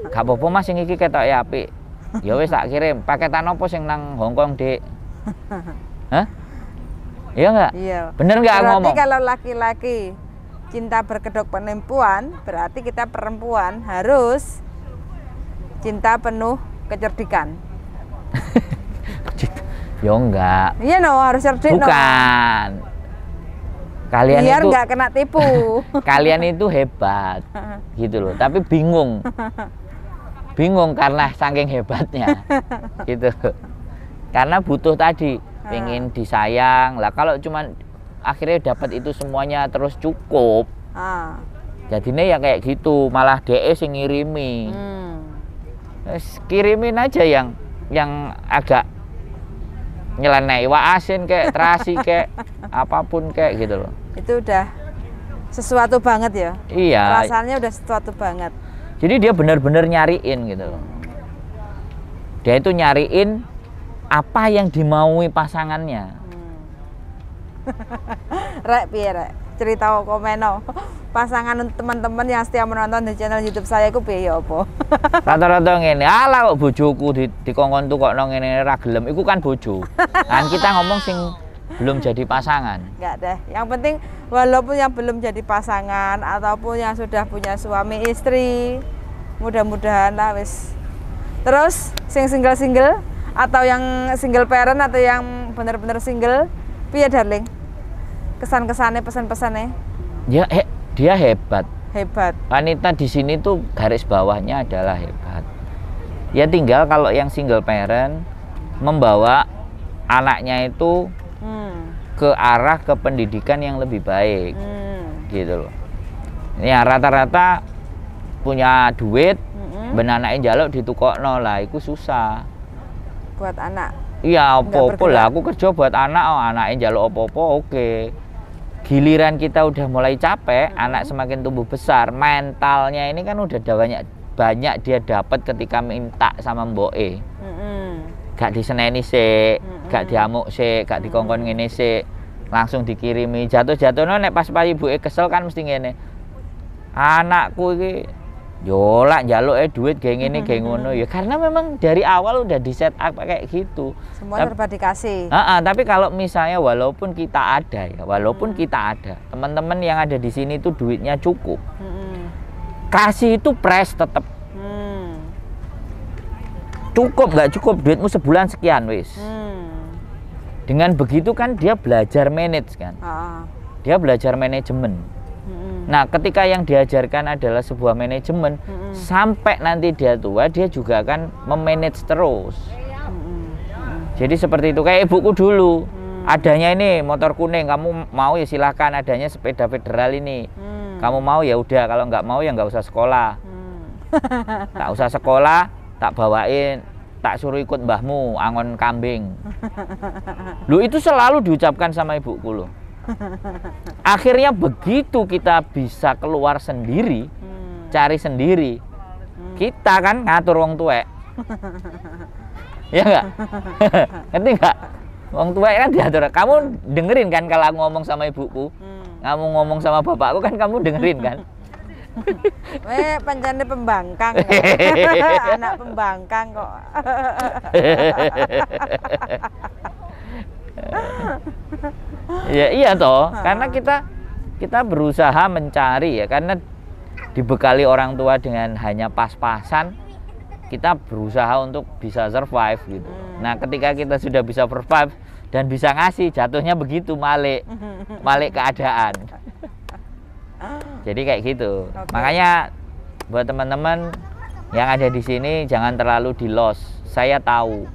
Gak apa-apa Mas sing iki ketok ya apik. Ya wis tak kirim. Paketan apa sing nang Hongkong, Dek? Hah? Iya enggak? Iya. Bener enggak ngomong? Berarti kalau laki-laki cinta berkedok penipuan, berarti kita perempuan harus cinta penuh kecerdikan. Ya enggak. Iya no, harus cerdik. Bukan. Kalian biar itu nggak kena tipu. Kalian itu hebat gitu loh, tapi bingung karena saking hebatnya gitu, karena butuh tadi pengen disayang lah. Kalau cuman akhirnya dapat itu semuanya terus cukup, jadinya ya kayak gitu, malah DE sing ngirimi. Kirimin aja yang agak nyeleneh, iwak asin kayak terasi kayak apapun kayak gitu loh. Itu udah sesuatu banget ya. Iya. Rasanya udah sesuatu banget. Jadi dia benar-benar nyariin gitu loh. Dia itu nyariin apa yang dimaui pasangannya. Rek piye rek? Cerita komeno. Pasangan teman-teman yang setia menonton di channel YouTube saya iku piye ya apa? Rata-rata ngene, alah kok bojoku dikongkon tukokno ngene ra gelem, iku kan bojo. Kan kita ngomong sing belum jadi pasangan. Enggak deh. Yang penting walaupun yang belum jadi pasangan ataupun yang sudah punya suami istri, mudah-mudahan lah wis. Terus sing single-single atau yang single parent atau yang benar-benar single, piye darling? Kesan-kesannya, pesan-pesannya? Ya, dia hebat. Hebat. Wanita di sini tuh garis bawahnya adalah hebat. Ya tinggal kalau yang single parent membawa anaknya itu ke arah ke pendidikan yang lebih baik, gitu loh. Ya rata-rata punya duit, ben anake njaluk ditukokno lah, iku susah. Buat anak. Iya, opo-opo lah, aku kerja buat anak, anake njaluk opo-opo oke. Giliran kita udah mulai capek, anak semakin tumbuh besar, mentalnya ini kan udah banyak dia dapat ketika minta sama mboke. Gak diseneni sik, gak diamuk sik, gak dikongkon ngene sik, langsung dikirimi. Jatuh-jatuhno nek pas ibuke kesel kan mesti ngene. Anakku iki yo lak njaluke duit kayak ngene kayak ngono ya, karena memang dari awal udah di set up kayak gitu. Semua serba dikasih. Tapi kalau misalnya walaupun kita ada ya, teman-teman yang ada di sini tuh duitnya cukup. Kasih itu press tetap. Cukup nggak cukup duitmu sebulan sekian wis. Dengan begitu kan dia belajar manage kan. dia belajar manajemen. Nah, ketika yang diajarkan adalah sebuah manajemen, sampai nanti dia tua, dia juga akan memanage terus. Jadi seperti itu, kayak ibuku dulu. Adanya ini motor kuning, kamu mau ya silahkan, adanya sepeda federal ini. Kamu mau ya udah, kalau nggak mau ya nggak usah sekolah. Tak usah sekolah, tak bawain, tak suruh ikut mbahmu angon kambing. Loh, itu selalu diucapkan sama ibuku loh. Akhirnya begitu kita bisa keluar sendiri, cari sendiri, kita kan ngatur wong tuwek. Ya enggak? Ngerti enggak? Wong tuwek kan diatur. Kamu dengerin kan kalau aku ngomong sama ibuku? Kamu ngomong sama bapakku kan kamu dengerin kan? Pancene pembangkang. Anak pembangkang kok. Ya iya toh, karena kita berusaha mencari ya, karena dibekali orang tua dengan hanya pas-pasan, kita berusaha untuk bisa survive gitu. Nah, ketika kita sudah bisa survive dan bisa ngasih, jatuhnya begitu malik keadaan. Jadi kayak gitu. Makanya buat teman-teman yang ada di sini jangan terlalu di loss. Saya tahu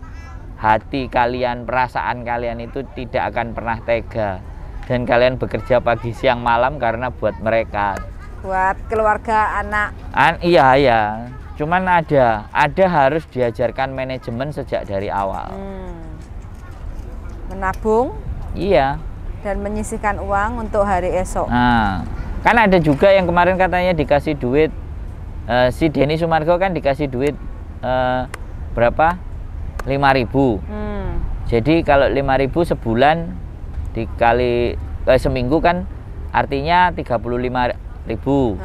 hati kalian, perasaan kalian itu tidak akan pernah tega, dan kalian bekerja pagi siang malam karena buat mereka, buat keluarga anak. Iya. Cuman ada harus diajarkan manajemen sejak dari awal. Menabung. Iya. Dan menyisihkan uang untuk hari esok. Nah, kan ada juga yang kemarin katanya dikasih duit, si Denny Sumargo kan dikasih duit berapa? 5.000. Jadi kalau 5.000 sebulan dikali seminggu kan artinya 35.000.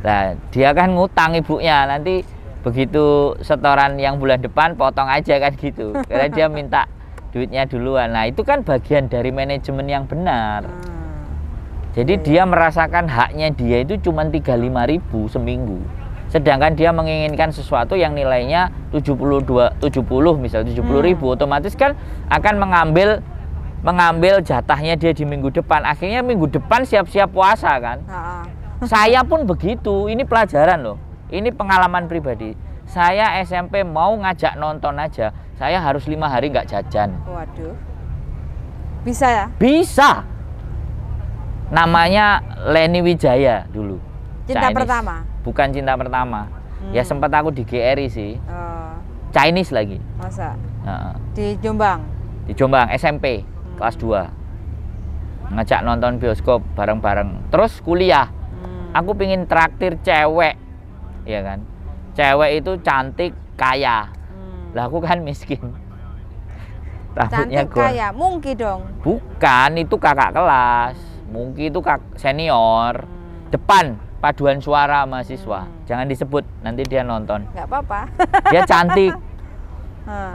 Nah, dia kan ngutang ibunya, nanti begitu setoran yang bulan depan potong aja kan gitu. Karena dia minta duitnya duluan. Nah, itu kan bagian dari manajemen yang benar. Jadi dia merasakan haknya dia itu cuma 35.000 seminggu. Sedangkan dia menginginkan sesuatu yang nilainya 70 misal 70.000, otomatis kan akan mengambil jatahnya dia di minggu depan. Akhirnya minggu depan siap-siap puasa kan. Saya pun begitu. Ini pelajaran loh. Ini pengalaman pribadi. Saya SMP mau ngajak nonton aja, saya harus 5 hari nggak jajan. Waduh. Bisa ya? Bisa. Namanya Leni Wijaya dulu. Cinta Chinese. pertama? Bukan cinta pertama. Ya sempat aku di GRI sih. Chinese lagi. Masa? Di Jombang? Di Jombang, SMP, kelas 2. Ngajak nonton bioskop bareng-bareng. Terus kuliah. Aku pingin traktir cewek. Ya kan? Cewek itu cantik, kaya. Lah aku kan miskin. Cantik, kaya, Mungki dong? Bukan, itu kakak kelas. Mungki itu senior. Depan paduan suara mahasiswa. Jangan disebut, nanti dia nonton. Nggak apa-apa. Dia cantik.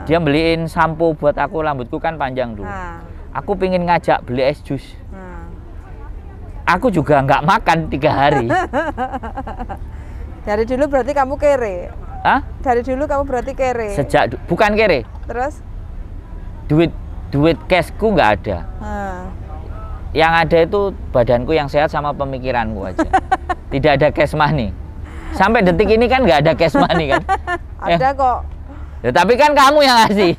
Dia beliin sampo buat aku, rambutku kan panjang dulu. Aku pingin ngajak beli es jus. Aku juga nggak makan 3 hari. Dari dulu berarti kamu kere? Hah? Dari dulu kamu berarti kere? Bukan kere. Terus? Duit cashku nggak ada. Yang ada itu badanku yang sehat sama pemikiranku aja. Tidak ada cash money. Sampai detik ini kan nggak ada cash money kan? Ada kok. Ya, tapi kan kamu yang ngasih.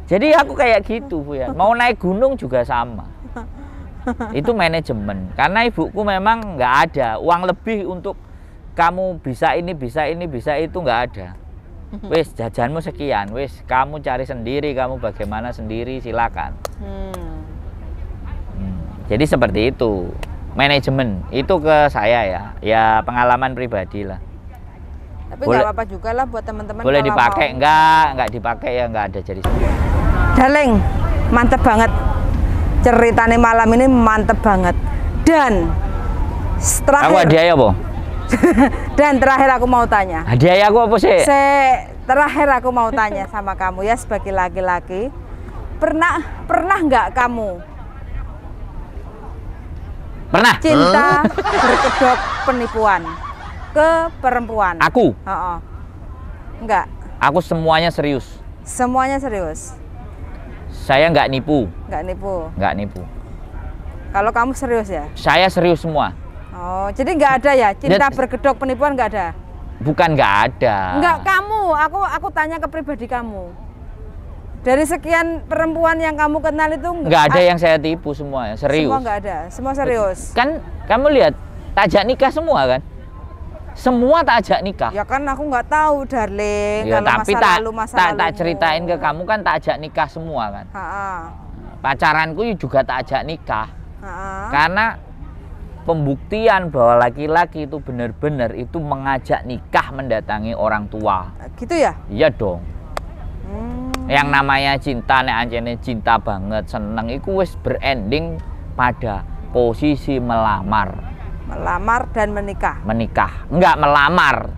Jadi aku kayak gitu, Bu ya. Mau naik gunung juga sama. Itu manajemen. Karena ibuku memang nggak ada uang lebih untuk kamu bisa ini, bisa itu, nggak ada. Wis jajanmu sekian, wis kamu cari sendiri, kamu bagaimana sendiri, silakan. Jadi seperti itu. Manajemen itu ke saya ya pengalaman pribadi lah. Tapi nggak apa-apa juga lah buat teman-teman. Boleh dipakai, enggak dipakai ya nggak ada jadi. Darling, mantep banget. Ceritanya malam ini mantep banget. Dan terakhir. Aku hadiah apa? Dan terakhir aku mau tanya. Hadiah aku apa sih? Terakhir aku mau tanya sama kamu ya sebagai laki-laki. Pernah nggak kamu? Pernah. Cinta berkedok penipuan ke perempuan. Aku? Enggak. Aku semuanya serius. Semuanya serius. Saya nggak nipu. Nggak nipu. Nggak nipu. Kalau kamu serius ya? Saya serius semua. Oh, jadi nggak ada ya cinta berkedok penipuan nggak ada? Bukan nggak ada. Nggak kamu, aku tanya ke pribadi kamu. Dari sekian perempuan yang kamu kenal itu nggak ada yang saya tipu semua, serius. Semua nggak ada, semua serius. Kan kamu lihat, tak ajak nikah semua kan? Semua tak ajak nikah. Ya kan aku nggak tahu, darling. Ya, kalau tapi masa tak ceritain ke kamu kan tak ajak nikah semua kan? Pacaranku juga tak ajak nikah. Karena pembuktian bahwa laki-laki itu benar-benar itu mengajak nikah mendatangi orang tua. Gitu ya? Iya dong. Yang namanya cinta, nek anjene cinta banget, seneng, itu wis berending pada posisi melamar. Melamar dan menikah? Menikah, enggak melamar.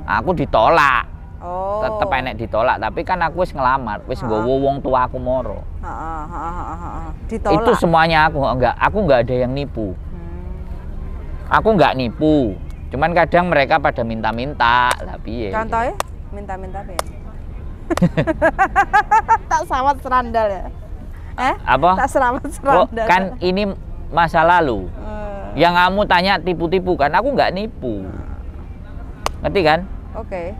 Aku ditolak. Oh. Tetep enek ditolak, tapi kan aku wis ngelamar, wis nggowo wong tua aku moro. Ditolak. Itu semuanya aku enggak ada yang nipu. Aku enggak nipu. Cuman kadang mereka pada minta-minta, lah piye. Contohnya minta-minta piye? Tak selamat serandal ya? Apa? Tak selamat serandal. Kan ini masa lalu. Yang kamu tanya tipu-tipu kan, aku nggak nipu. Ngerti kan? Oke.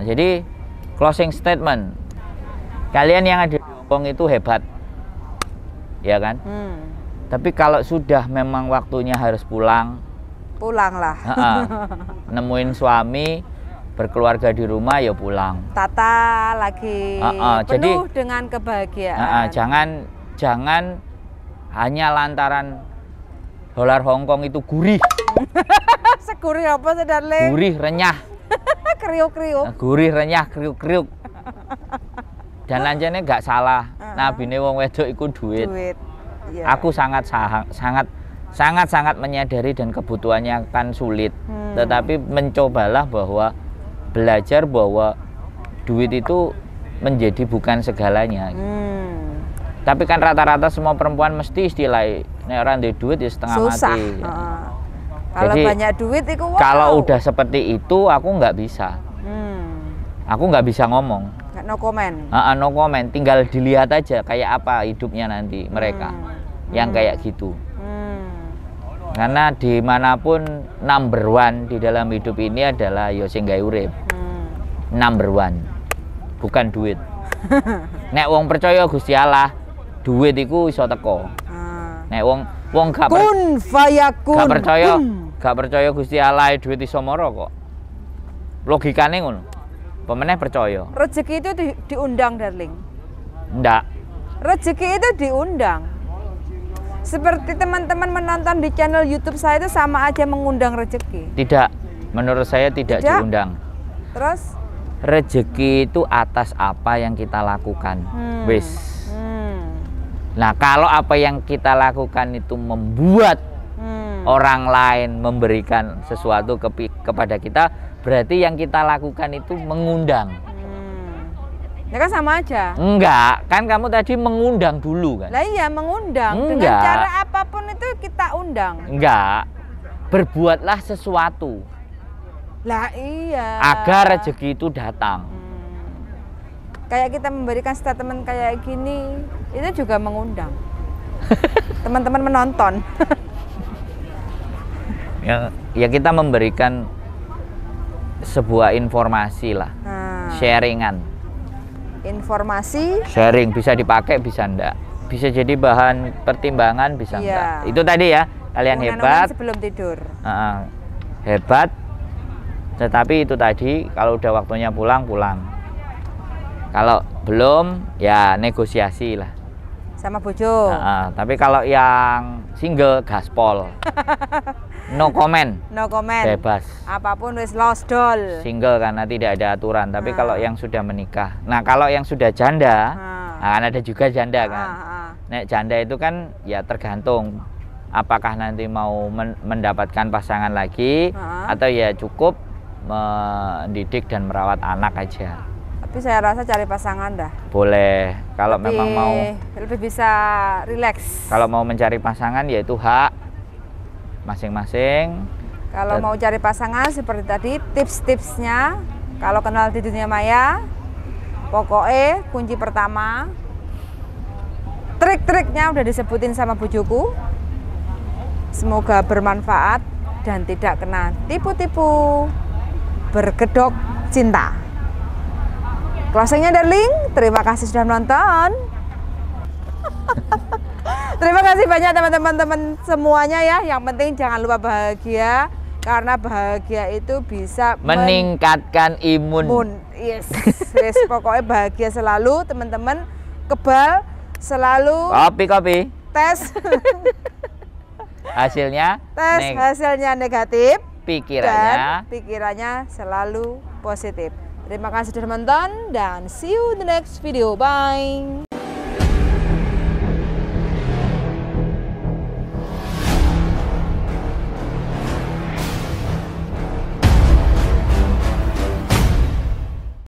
Jadi closing statement, kalian yang ada di Hongkong itu hebat, ya kan? Tapi kalau sudah memang waktunya harus pulang, pulanglah. Nemuin suami, berkeluarga di rumah ya pulang. Tata lagi penuh jadi, dengan kebahagiaan. Jangan hanya lantaran dolar Hongkong itu gurih. Segurih apa sih, darling? Gurih, renyah. Kriuk-kriuk. Gurih, renyah, kriuk-kriuk. Dan lanjutnya nggak salah. Nabine wong wedok iku duit. Yeah. Aku sangat menyadari dan kebutuhannya akan sulit. Tetapi mencobalah bahwa belajar bahwa duit itu menjadi bukan segalanya. Tapi kan rata-rata semua perempuan mesti istilahnya nek orang di duit ya setengah susah. Mati. Ya. Kalau jadi, banyak duit itu wow. Kalau udah seperti itu aku nggak bisa. Aku nggak bisa ngomong. No comment. No comment. Tinggal dilihat aja kayak apa hidupnya nanti mereka yang kayak gitu. Karena dimanapun number one di dalam hidup ini adalah yo sing gawe urip. Number one, bukan duit. Nek wong percaya Gusti Allah, duit iku iso teko. Nek wong gak percaya Gusti Allah, duit iso moro kok. Logikane ngono. Pemeneh percaya. Rezeki itu diundang, darling. Ndak. Rezeki itu diundang. Seperti teman-teman menonton di channel YouTube saya itu sama aja mengundang rezeki. Tidak, menurut saya tidak diundang. Terus? Rezeki itu atas apa yang kita lakukan. Wis. Nah, kalau apa yang kita lakukan itu membuat orang lain memberikan sesuatu kepada kita, berarti yang kita lakukan itu mengundang. Ya kan sama aja. Enggak, kan kamu tadi mengundang dulu kan? Lah iya, mengundang. Enggak. Dengan cara apapun itu kita undang. Enggak. Berbuatlah sesuatu. Lah iya. Agar rezeki itu datang. Kayak kita memberikan statement kayak gini, itu juga mengundang. Teman-teman menonton. Ya kita memberikan sebuah informasi lah. Sharingan. Informasi sharing bisa dipakai bisa enggak, bisa jadi bahan pertimbangan bisa enggak. Itu tadi ya, kalian hebat sebelum tidur. Hebat, tetapi itu tadi kalau udah waktunya pulang, kalau belum ya negosiasi lah sama bojo. Tapi kalau yang single gaspol. No comment. No comment. Bebas. Apapun wis lost doll. Single karena tidak ada aturan. Tapi kalau yang sudah menikah, nah kalau yang sudah janda, kan ada juga janda kan. Nek janda itu kan ya tergantung apakah nanti mau mendapatkan pasangan lagi atau ya cukup mendidik dan merawat anak aja. Tapi saya rasa cari pasangan dah. Boleh. Kalau memang mau lebih bisa rileks. Kalau mau mencari pasangan ya itu hak masing-masing. Kalau mau cari pasangan seperti tadi tips-tipsnya, kalau kenal di dunia maya, pokoknya kunci pertama, trik-triknya udah disebutin sama bujuku. Semoga bermanfaat dan tidak kena tipu-tipu bergedok cinta. Closingnya darling, terima kasih sudah menonton. Terima kasih banyak teman-teman semuanya ya. Yang penting jangan lupa bahagia, karena bahagia itu bisa meningkatkan imun. Yes, yes. Pokoknya bahagia selalu teman-teman. Kebal selalu. Kopi. Tes. Hasilnya negatif. Pikirannya Dan pikirannya selalu positif. Terima kasih sudah menonton dan see you in the next video. Bye.